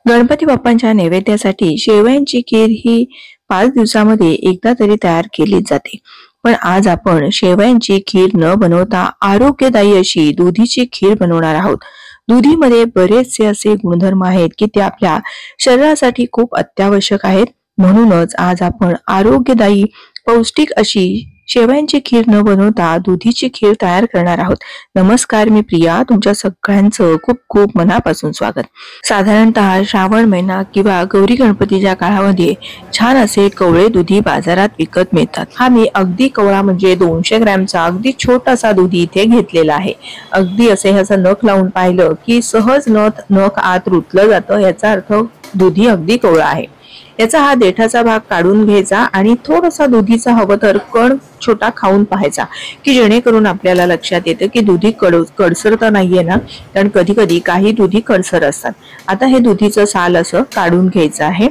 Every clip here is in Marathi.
गणपती बाप्पांच्या नैवेद्यासाठी शेवयांची खीर ही 5 दिवसामध्ये एकदा तरी तयार केलीच जाते. पण आज आपण शेवयांची खीर न बनवता आरोग्यदायी अशी दुधीची खीर बनवणार आहोत. दुधीमध्ये बरेचसे असे गुणधर्म आहेत की ते आपल्या शरीरासाठी खूप अत्यावश्यक आहेत. म्हणूनच आज आपण आरोग्यदायी पौष्टिक अशी शेवयांची खीर न बनवता दुधीची खीर तयार करणार आहोत. नमस्कार, मी प्रिया. तुमच्या सगळ्यांचं खूप खूप मनापासून स्वागत. साधारणतः श्रावण महिना किंवा गौरी गणपतीच्या काळामध्ये छान असे कवळे दुधी बाजारात विकत मिळतात. हा मी अगदी कवळा म्हणजे 200 ग्रॅमचा अगदी छोटासा दुधी इथे घेतलेला आहे. अगदी असे ह्याचं नख लावून पाहिलं की सहज नख आत रुतलं जातं. याचा अर्थ दुधी अगदी कवळा आहे. याचा हा देठाचा भाग काढून घ्यायचा आणि थोडासा दुधीचा हवं तर कण छोटा खाऊन पाहायचा की जेणेकरून आपल्याला लक्षात येतं की दुधी कडसर तर नाहीये ना, कारण कधी कधी काही दुधी कडसर असतात. आता हे दुधीचं साल असं काढून घ्यायचं आहे.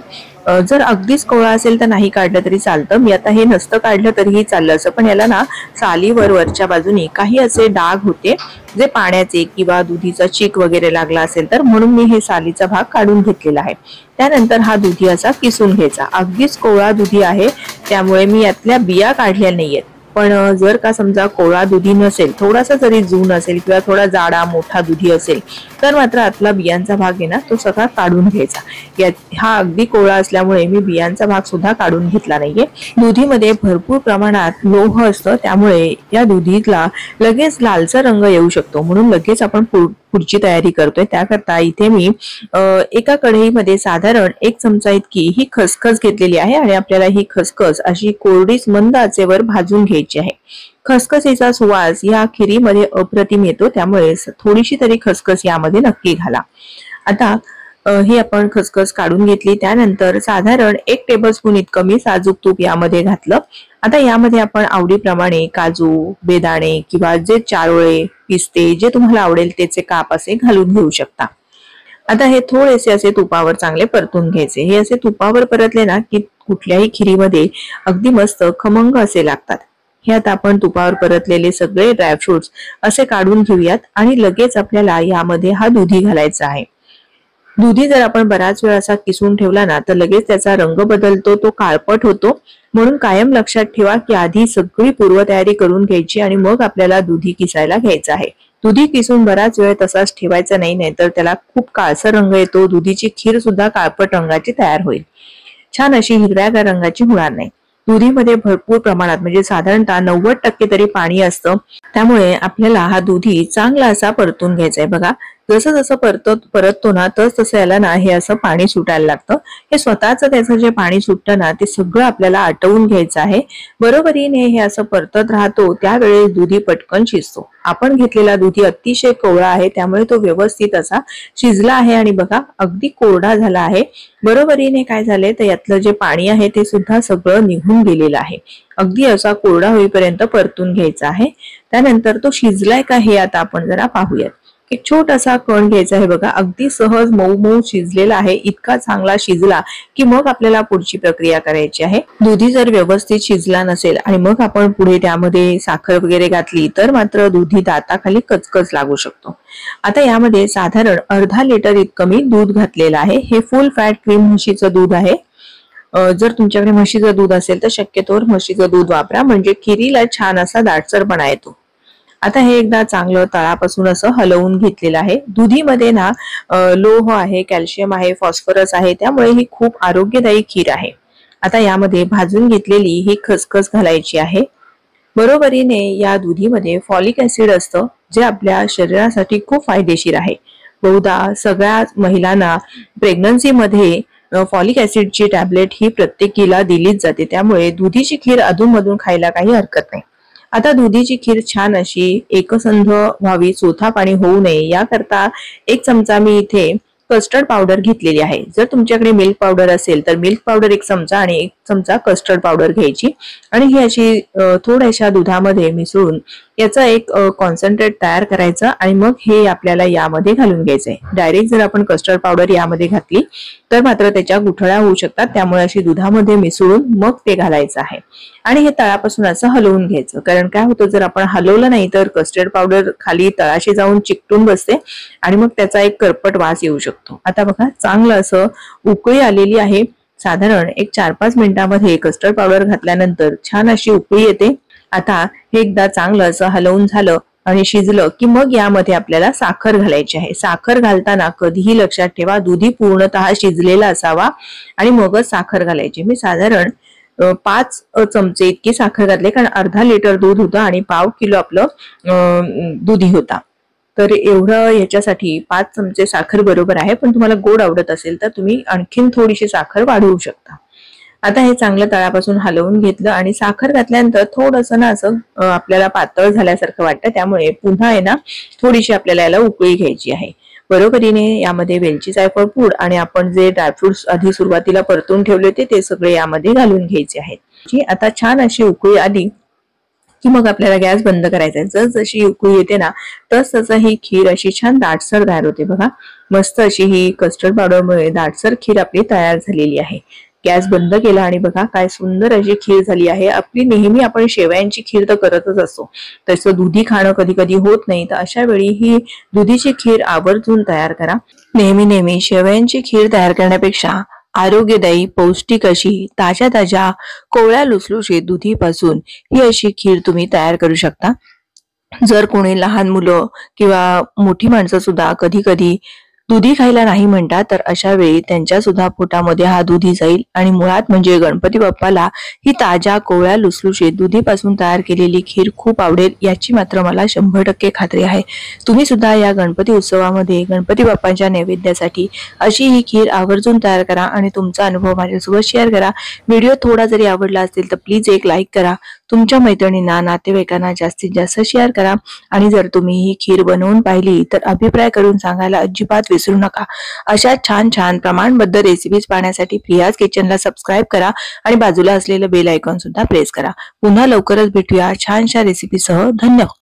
जर अगदीच कोवळा असेल तर नाही काढलं तरी चालतं. मी आता हे नसतं काढलं तरीही चाललं असं, पण याला ना सालीवर वरच्या बाजूनी काही असे डाग होते जे पाण्याचे किंवा दुधीचा चीक वगैरे लागला असेल तर, म्हणून मी हे सालीचा भाग काढून घेतलेला आहे. त्यानंतर हा दुधी असा किसून घ्यायचा. अगदीच कोवळा दुधी आहे त्यामुळे मी यातल्या बिया काढल्या नाहीयेत. पण जर का समजा कोवळा दुधी नसेल, थोडासा जरी जून असेल किंवा थोडा जाडा मोठा दुधी असेल तर मात्र आतला बियांचा भाग आहे ना तो सगळा काढून घ्यायचा. हा अगदी कोवळा असल्यामुळे मी बियांचा भाग सुद्धा काढून घेतला नाहीये. दुधीमध्ये भरपूर प्रमाणात लोह असतं त्यामुळे या दुधीला लगेच लालसर रंग येऊ शकतो. म्हणून लगेच आपण पुढची तयारी करतोय. त्याकरता इथे मी एका कढईमध्ये साधारण 1 चमचा इतकी ही खसखस घेतलेली आहे आणि आपल्याला ही खसखस अशी कोरडीच मंद आचेवर भाजून घ्यायची आहे. खसखसीचा सुवास या खिरीमध्ये अप्रतिम येतो, त्यामुळे थोडीशी तरी खसखस यामध्ये नक्की घाला. आता ही आपण खसखस काढून घेतली. त्यानंतर साधारण 1 टेबलस्पून इतकं मी साजूक तूप यामध्ये घातलं. आता यामध्ये आपण आवडीप्रमाणे काजू, बेदाणे किंवा जे चारोळे, पिस्ते जे तुम्हाला आवडेल त्याचे काप असे घालून घेऊ शकता. आता हे थोडेसे असे तुपावर चांगले परतून घ्यायचे. हे असे तुपावर परतले ना की कुठल्याही खिरीमध्ये अगदी मस्त खमंग असे लागतात. हे आता आपण तुपावर परतलेले सगळे ड्रायफ्रुट्स असे काढून घेऊयात आणि लगेच आपल्याला यामध्ये हा दुधी घालायचा आहे. दुधी जर आपण बराच वेळ असा किसून ठेवला ना तर लगेच त्याचा रंग बदलतो, तो काळपट होतो. म्हणून कायम लक्षात ठेवा की आधी सगळी पूर्वतयारी करून घ्यायची आणि मग आपल्याला दुधी किसायला घ्यायचा आहे. दुधी किसून बराच वेळ तसाच ठेवायचा नाही, नाहीतर त्याला खूप काळसर रंग येतो. दुधीची खीर सुद्धा काळपट रंगाची तयार होईल, छान अशी हिरव्यागार रंगाची होणार नाही. दुधीमध्ये भरपूर प्रमाणात म्हणजे साधारणतः 90% तरी पाणी असतं, त्यामुळे आपल्याला हा दुधी चांगला असा परतून घ्यायचा आहे. बघा, जसं जसं परततो ना तसं याला ना हे असं पाणी सुटायला लागतं. हे स्वतःच त्याचं जे पाणी सुटतं ना ते सगळं आपल्याला आटवून घ्यायचं आहे. बरोबरीने हे असं परतत राहतो त्यावेळेस दुधी पटकन शिजतो. आपण घेतलेला दुधी अतिशय कोवळा आहे त्यामुळे तो व्यवस्थित असा शिजला आहे आणि बघा अगदी कोरडा झाला आहे. बरोबरीने काय झालंय तर यातलं जे पाणी आहे ते सुद्धा सगळं निघून गेलेलं आहे. अगदी असा कोरडा होईपर्यंत परतून घ्यायचा आहे. त्यानंतर तो शिजलाय का हे आता आपण जरा पाहूयात. एक छोटासा कण घ्यायचा आहे. बघा, अगदी सहज मऊ मऊ शिजलेला आहे. इतका चांगला शिजला की मग आपल्याला पुढची प्रक्रिया करायची आहे. दुधी जर व्यवस्थित शिजला नसेल आणि मग आपण पुढे त्यामध्ये साखर वगैरे घातली तर मात्र दुधी दाताखाली कचकच लागू शकतो. आता यामध्ये साधारण अर्धा लिटर इतकं मी दूध घातलेलं आहे. हे फुल फॅट क्रीम म्हशीचं दूध आहे. जर तुमच्याकडे म्हशीचं दूध असेल तर शक्यतोवर म्हशीचं दूध वापरा, म्हणजे खिरीला छान असा दाटसरपणा येतो. आता हे एकदा चांगलं तळापासून असं हलवून घेतलेलं आहे. दुधीमध्ये ना लोह आहे, कॅल्शियम आहे, फॉस्फरस आहे, त्यामुळे ही खूप आरोग्यदायी खीर आहे. आता यामध्ये भाजून घेतलेली ही खसखस घालायची आहे. बरोबरीने या दुधीमध्ये फॉलिक ऍसिड असतं जे आपल्या शरीरासाठी खूप फायदेशीर आहे. बहुधा सगळ्या महिलांना प्रेग्नन्सीमध्ये फॉलिक ऍसिडची टॅबलेट ही प्रत्येकीला दिलीच जाते, त्यामुळे दुधीची खीर अधूनमधून खायला काही हरकत नाही. आता दुधीची खीर छान अशी एकसंध व्हावी, चोथा पाणी होऊ नये याकरता 1 चमचा मी इथे कस्टर्ड पावडर घेतलेली आहे. जर तुमच्याकडे मिल्क पावडर असेल तर मिल्क पावडर 1 चमचा आणि 1 चमचा कस्टर्ड पावडर घ्यायची आणि ही अशी थोड्याशा दुधामध्ये मिसळून याचा एक कॉन्सन्ट्रेट तयार करायचं आणि मग हे आपल्याला यामध्ये घालून घ्यायचंय. डायरेक्ट जर आपण कस्टर्ड पावडर यामध्ये घातली तर मात्र त्याच्या गुठळ्या होऊ शकतात, त्यामुळे अशी दुधामध्ये मिसळून मग ते घालायचं आहे आणि हे तळापासून असं हलवून घ्यायचं. कारण काय होतं, जर आपण हलवलं नाही तर कस्टर्ड पावडर खाली तळाशी जाऊन चिकटून बसते आणि मग त्याचा एक करपट वास येऊ शकतो. शकतो। आता बघा चांगलं असं उकळी आलेली आहे। साधारण एक 4-5 मिनिटांमध्ये कस्टर्ड पावडर घातल्यानंतर छान अशी उकळी येते। आता हे एकदा चांगलं असं हलवून झालं आणि शिजलं की मग यामध्ये आपल्याला साखर घालायची आहे। साखर घालताना कधीही लक्षात ठेवा दूध पूर्णतः शिजलेला असावा आणि मगच साखर घालायची। मी साधारण 5 चमचे इतकी साखर घातली, कारण अर्धा लिटर दूध होतं आणि पाव किलो आपलं दुधी होता, तर एवढं याच्यासाठी 5 चमचे साखर बरोबर आहे। पण तुम्हाला गोड आवडत असेल तर तुम्ही आणखीन थोडीशी साखर वाढवू शकता। आता हे चांगलं तळापासून हलवून घेतलं आणि साखर घातल्यानंतर थोडंसं ना असं आपल्याला पातळ झाल्यासारखं वाटतं, त्यामुळे पुन्हा आहे ना थोडीशी आपल्याला याला उकळी घ्यायची आहे। बरोबरीने यामध्ये वेलची जायफळ पूड आणि आपण जे ड्रायफ्रुट्स आधी सुरुवातीला परतून ठेवले होते ते सगळे यामध्ये घालून घ्यायचे आहेत। आता छान अशी उकळी आली की मग आपल्याला गॅस बंद करायचा आहे। जशी उकळी येते ना तसं ही खीर अशी छान दाटसर तयार होते। बघा मस्त अशी ही कस्टर्ड पावडरमुळे दाटसर खीर आपली तयार झालेली आहे। गॅस बंद केला आणि बघा काय सुंदर अशी खीर झाली आहे आपली। नेहमी आपण शेवयांची खीर तर करतच असतो, तसं दुधी खाणं कधी कधी होत नाही, तर अशा वेळी ही दुधीची खीर आवर्जून तयार करा। नेहमी शेवयांची खीर तयार करण्यापेक्षा आरोग्यदायी पौष्टिक अशी ताज्या ताज्या कोवळ्या लुसलुशीत दुधीपासून ही अशी खीर तुम्ही तयार करू शकता। जर कोणी लहान मुलं किंवा मोठी माणसं सुद्धा कधी कधी दुधी खायला नाही म्हणतात, तर अशा वेळी त्यांच्या सुद्धा पोटामध्ये हा दुधी जाईल आणि मुळात म्हणजे गणपती बाप्पाला ही ताज्या कोवळ्या लुसलुशीत दुधीपासून तयार केलेली खीर खूप आवडेल, याची मात्र मला 100% खात्री आहे। तुम्ही सुद्धा या गणपती उत्सवामध्ये गणपती बाप्पांच्या नैवेद्यासाठी अशी ही खीर आवर्जून तयार करा आणि तुमचा अनुभव माझ्यासोबत शेअर करा। व्हिडिओ थोडा जरी आवडला असेल तर प्लीज एक लाईक करा, तुमच्या मैत्रिणींना नातेवाईकांना जास्तीत जास्त शेअर करा आणि जर तुम्ही ही खीर बनवून पाहिली तर अभिप्राय करून सांगायला अजिबात विसरू नका। अशा छान छान प्रमाणबद्ध रेसिपीज पाहण्यासाठी प्रियाज किचनला सबस्क्राईब करा आणि बाजूला असलेलं बेल आयकॉन सुद्धा प्रेस करा। पुन्हा लवकरच भेटूया छानशा रेसिपीसह। धन्यवाद।